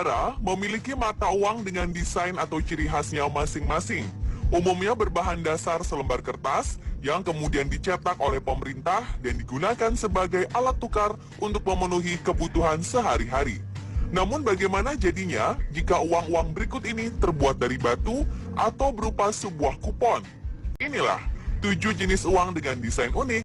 negara memiliki mata uang dengan desain atau ciri khasnya masing-masing. Umumnya berbahan dasar selembar kertas yang kemudian dicetak oleh pemerintah dan digunakan sebagai alat tukar untuk memenuhi kebutuhan sehari-hari. Namun bagaimana jadinya jika uang-uang berikut ini terbuat dari batu atau berupa sebuah kupon? Inilah 7 jenis uang dengan desain unik.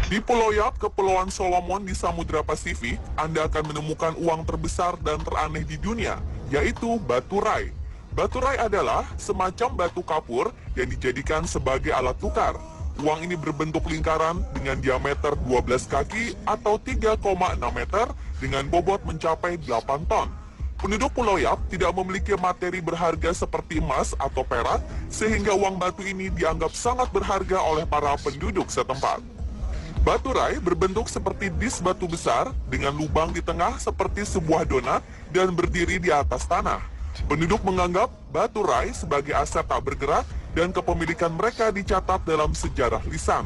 Di Pulau Yap, Kepulauan Solomon di Samudra Pasifik, Anda akan menemukan uang terbesar dan teraneh di dunia, yaitu batu rai. Batu rai adalah semacam batu kapur yang dijadikan sebagai alat tukar. Uang ini berbentuk lingkaran dengan diameter 12 kaki atau 3,6 meter dengan bobot mencapai 8 ton. Penduduk Pulau Yap tidak memiliki materi berharga seperti emas atau perak, sehingga uang batu ini dianggap sangat berharga oleh para penduduk setempat. Batu rai berbentuk seperti dis batu besar dengan lubang di tengah seperti sebuah donat dan berdiri di atas tanah. Penduduk menganggap batu rai sebagai aset tak bergerak dan kepemilikan mereka dicatat dalam sejarah lisan.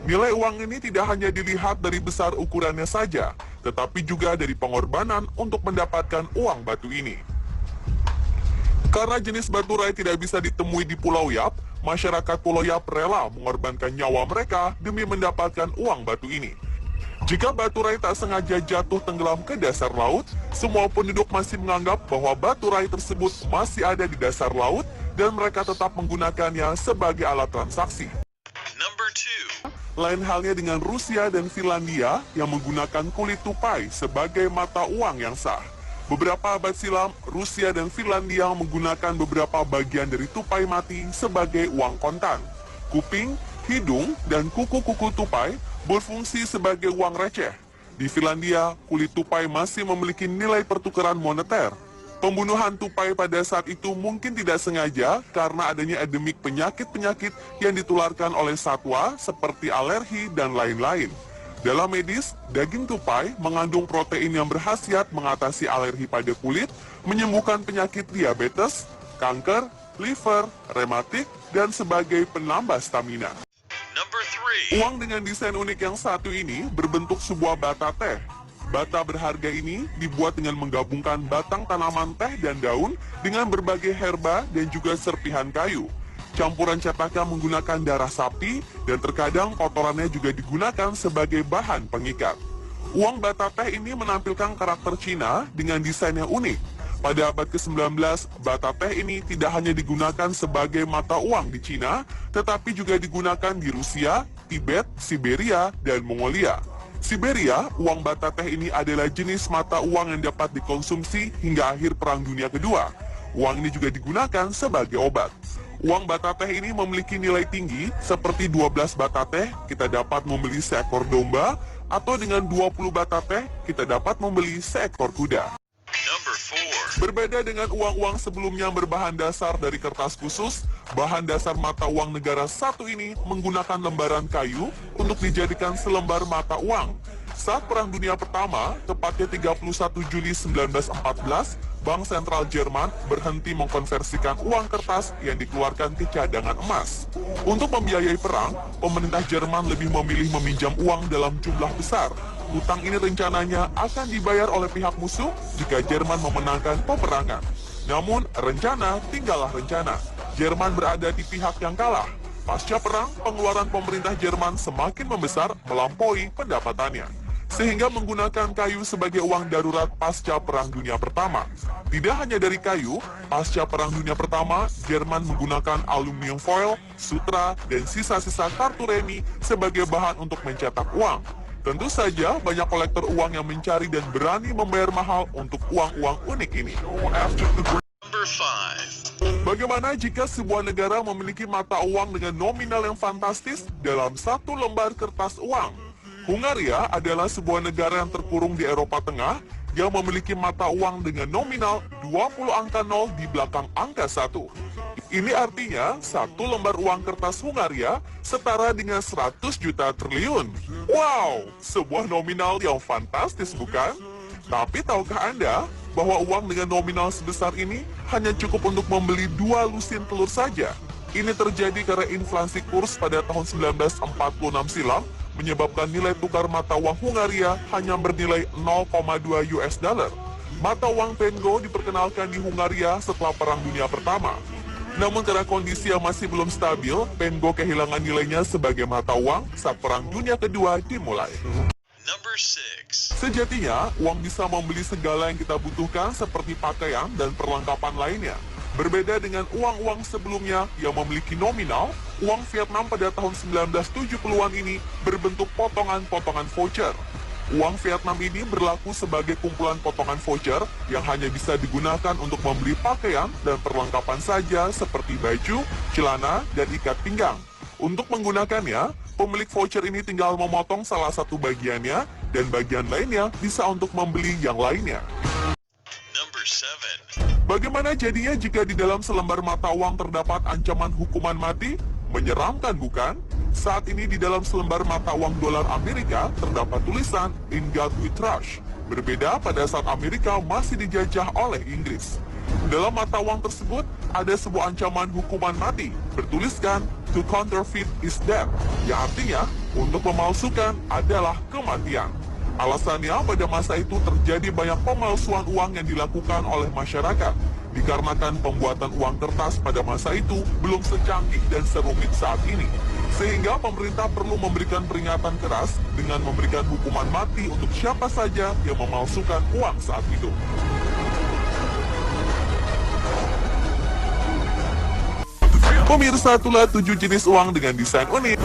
Nilai uang ini tidak hanya dilihat dari besar ukurannya saja, tetapi juga dari pengorbanan untuk mendapatkan uang batu ini. Karena jenis batu rai tidak bisa ditemui di Pulau Yap, masyarakat Pulau Yap rela mengorbankan nyawa mereka demi mendapatkan uang batu ini. Jika batu rai tak sengaja jatuh tenggelam ke dasar laut, semua penduduk masih menganggap bahwa batu rai tersebut masih ada di dasar laut dan mereka tetap menggunakannya sebagai alat transaksi. Lain halnya dengan Rusia dan Finlandia yang menggunakan kulit tupai sebagai mata uang yang sah. Beberapa abad silam, Rusia dan Finlandia menggunakan beberapa bagian dari tupai mati sebagai uang kontan. Kuping, hidung, dan kuku-kuku tupai berfungsi sebagai uang receh. Di Finlandia, kulit tupai masih memiliki nilai pertukaran moneter. Pembunuhan tupai pada saat itu mungkin tidak sengaja karena adanya endemik penyakit-penyakit yang ditularkan oleh satwa seperti alergi dan lain-lain. Dalam medis, daging tupai mengandung protein yang berkhasiat mengatasi alergi pada kulit, menyembuhkan penyakit diabetes, kanker, liver, rematik, dan sebagai penambah stamina. Uang dengan desain unik yang satu ini berbentuk sebuah bata teh. Bata berharga ini dibuat dengan menggabungkan batang tanaman teh dan daun dengan berbagai herba dan juga serpihan kayu. Campuran cetaknya menggunakan darah sapi dan terkadang kotorannya juga digunakan sebagai bahan pengikat. Uang bata teh ini menampilkan karakter Cina dengan desain yang unik. Pada abad ke-19, bata teh ini tidak hanya digunakan sebagai mata uang di Cina, tetapi juga digunakan di Rusia, Tibet, Siberia, dan Mongolia. Siberia, uang bata teh ini adalah jenis mata uang yang dapat dikonsumsi hingga akhir Perang Dunia Kedua. Uang ini juga digunakan sebagai obat. Uang bata teh ini memiliki nilai tinggi, seperti 12 bata teh kita dapat membeli seekor domba, atau dengan 20 bata teh kita dapat membeli seekor kuda. Berbeda dengan uang-uang sebelumnya yang berbahan dasar dari kertas khusus, bahan dasar mata uang negara satu ini menggunakan lembaran kayu untuk dijadikan selembar mata uang. Saat Perang Dunia Pertama, tepatnya 31 Juli 1914, Bank Sentral Jerman berhenti mengkonversikan uang kertas yang dikeluarkan ke cadangan emas. Untuk membiayai perang, pemerintah Jerman lebih memilih meminjam uang dalam jumlah besar. Utang ini rencananya akan dibayar oleh pihak musuh jika Jerman memenangkan peperangan. Namun, rencana tinggallah rencana. Jerman berada di pihak yang kalah. Pasca perang, pengeluaran pemerintah Jerman semakin membesar melampaui pendapatannya, sehingga menggunakan kayu sebagai uang darurat pasca Perang Dunia Pertama. Tidak hanya dari kayu, pasca Perang Dunia Pertama, Jerman menggunakan aluminium foil, sutra, dan sisa-sisa kartu remi sebagai bahan untuk mencetak uang. Tentu saja banyak kolektor uang yang mencari dan berani membayar mahal untuk uang-uang unik ini. Bagaimana jika sebuah negara memiliki mata uang dengan nominal yang fantastis dalam satu lembar kertas uang? Hungaria adalah sebuah negara yang terkurung di Eropa Tengah yang memiliki mata uang dengan nominal 20 angka 0 di belakang angka 1. Ini artinya satu lembar uang kertas Hungaria setara dengan 100 juta triliun. Wow, sebuah nominal yang fantastis bukan? Tapi tahukah Anda bahwa uang dengan nominal sebesar ini hanya cukup untuk membeli 2 lusin telur saja? Ini terjadi karena inflasi kurs pada tahun 1946 silam menyebabkan nilai tukar mata uang Hungaria hanya bernilai 0,2 US dollar. Mata uang pengo diperkenalkan di Hungaria setelah Perang Dunia Pertama. Namun karena kondisi yang masih belum stabil, pengo kehilangan nilainya sebagai mata uang saat Perang Dunia Kedua dimulai. Number 6. Sejatinya, uang bisa membeli segala yang kita butuhkan seperti pakaian dan perlengkapan lainnya. Berbeda dengan uang-uang sebelumnya yang memiliki nominal, uang Vietnam pada tahun 1970-an ini berbentuk potongan-potongan voucher. Uang Vietnam ini berlaku sebagai kumpulan potongan voucher yang hanya bisa digunakan untuk membeli pakaian dan perlengkapan saja seperti baju, celana, dan ikat pinggang. Untuk menggunakannya, pemilik voucher ini tinggal memotong salah satu bagiannya dan bagian lainnya bisa untuk membeli yang lainnya. Number 7. Bagaimana jadinya jika di dalam selembar mata uang terdapat ancaman hukuman mati? Menyeramkan bukan? Saat ini di dalam selembar mata uang dolar Amerika terdapat tulisan In God We Trust. Berbeda pada saat Amerika masih dijajah oleh Inggris. Dalam mata uang tersebut ada sebuah ancaman hukuman mati bertuliskan To counterfeit is death, yang artinya untuk memalsukan adalah kematian. Alasannya pada masa itu terjadi banyak pemalsuan uang yang dilakukan oleh masyarakat dikarenakan pembuatan uang kertas pada masa itu belum secanggih dan serumit saat ini. Sehingga pemerintah perlu memberikan peringatan keras dengan memberikan hukuman mati untuk siapa saja yang memalsukan uang saat itu. Pemirsa, itulah 7 jenis uang dengan desain unik.